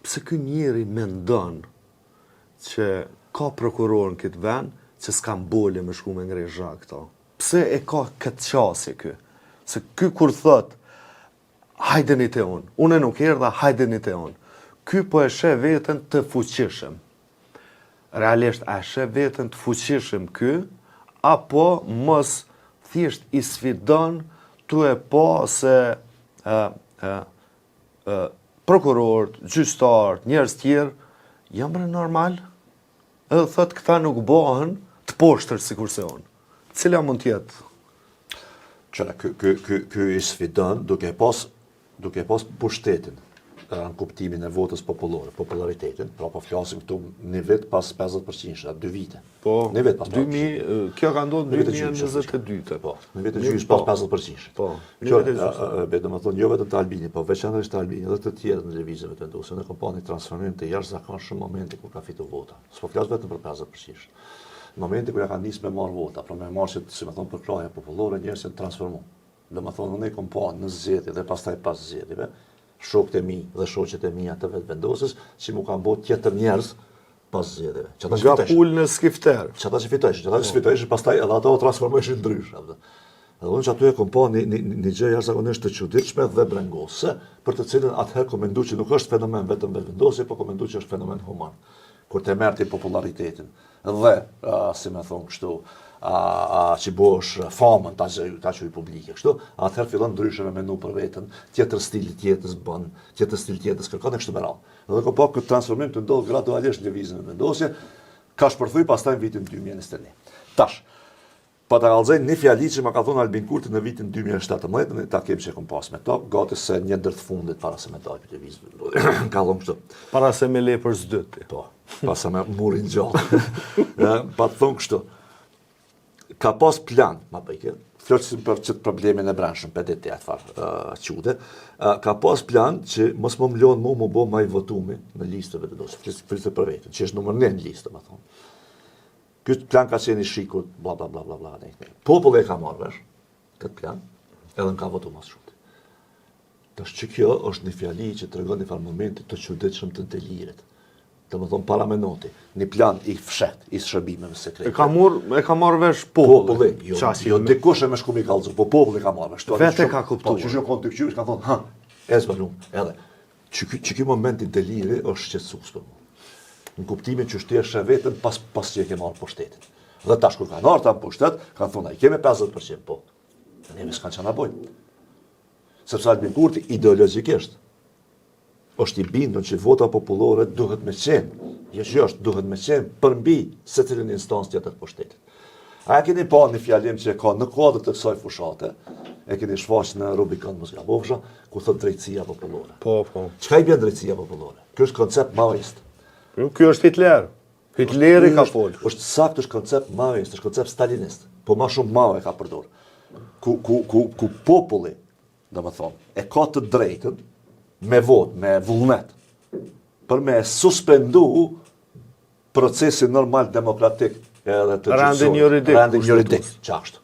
pse ky njeri mendon që ka prokuror në këtë vend që s'kam bole me shku me ngrejë këto. Pse e ka këtë qasje ky? Se ky kur thot, hajdeni te unë e nuk erdha, hajdeni te unë. Ky po e sheh veten të fuqishëm. Realisht a sheh veten të fuqishëm ky, apo mos thjesht i sfidon tu e po se prokurorët, gjyqtarët, njerëz tjerë janë normal, edhe thot këta nuk bëhen të poshtër sikurse unë. Cila mund të jetë? Qëra, ky i sfidon duke pas pushtetin në kuptimin e votës popullore, popularitetin, pra po flasim këtu një vit pas 50%, 2 vite. Po, një vit pas 2000, kjo ka ndodhur në 2022. Po, një vit e gjysh pas 50%. Po, do të thonë jo vetëm të Albini, po veçanërisht të Albini, edhe të tjerë në lëvizjeve të vendosur, ne kompani transformim të jashtëzakonshëm momenti kur ka fitu vota. S'po flas vetëm për 50%. Momenti kur ja kanë nisë me marr vota, pra me marrë si më thonë për kraja popullore, njerëz që transformu. Do të thonë ne kompani në zgjedhje dhe pastaj pas zgjedhjeve, shokët e mi dhe shoqet e mia të vetë vendosës, që mu kanë bërë tjetër njerëz pas zgjedhjeve. Nga pul në skifter. Çata që fitojnë, pastaj edhe ato transformoheshin ndrysh. Dhe unë që aty e kom pa një gjë jashtëzakonisht të çuditshme dhe brengose, për të cilën atëherë kom menduar që nuk është fenomen vetëm vendosje, por kom menduar që është fenomen human. Kur të merrti popularitetin dhe, si më thon kështu, që bosh famën ta që i publike, kështu, atëherë fillon ndryshe me menu për veten, tjetër stili tjetës bën, tjetër stil tjetës kërkon e kështu me radhë. Dhe ko pa këtë transformim të ndodh gradualisht në lëvizjen e vendosje, ka shpërthuj pastaj në vitin 2021. Tash, pa ta kallëzoj një fjali që më ka thonë Albin Kurti në vitin 2017, në ta kemi që kom pas me to, gati se një ndër të fundit para se me dal këtë lëvizje. Ka thonë kështu. Para se me le për zdyti. Po, pas se me murin gjatë. Pa të thonë kështu. Ka pas plan, ma bëjke, floqësim për qëtë problemin e brendshëm, për të atë farë qude, ka pas plan që mos më mlonë mu bo ma i votumi në listëve të dosë, flisë për vetën, që është numër 1 në listë, ma thonë. Këtë plan ka qenë i shikut, bla bla bla bla bla, popull e ka marrë vesh, këtë plan, edhe në ka votu mas shumë. Tash që kjo është një fjali që të regon një farë momentit të qudetshëm të delirit. Të më thonë paraminoti, një plan i fshet, i shërbimeve sekrete. E ka marrë vesh populli. Jo, dikush e me shku mi kalëzu, po populli ka marrë vesh. Vete ka kuptuar. Që konë të këqyrës ka thonë, ha, e zbalum, edhe. Që kjo moment i deliri është qetësues për mu. Në kuptimin që shtu e vetën pas që e ke marrë pushtetin. Dhe tash kur ka nërë ta në pushtet, ka thonë, i keme 50%, po. Ne me s'kanë që na bojnë. Sepse Albin Kurti ideologjikisht është i bindur që vota popullore duhet me qenë, duhet me qenë përmbi se cilin instancë tjetër të pushtetit. A e keni pa një fjalim që ka në kuadrë të kësaj fushate, e keni shfaq në Rubikon Mosgabovsha, ku thot drejtësia popullore. Po. Çka i bën drejtësia popullore? Ky është koncept maoist. Ky është Hitler. Hitleri ka fol. Është sakt është koncept maoist, është koncept stalinist, po më shumë Mao e ka përdorur. Ku populli, domethënë, e ka të drejtën me vot, me vullnet, për me suspendu procesin normal demokratik edhe të Randin juridik, qashtë.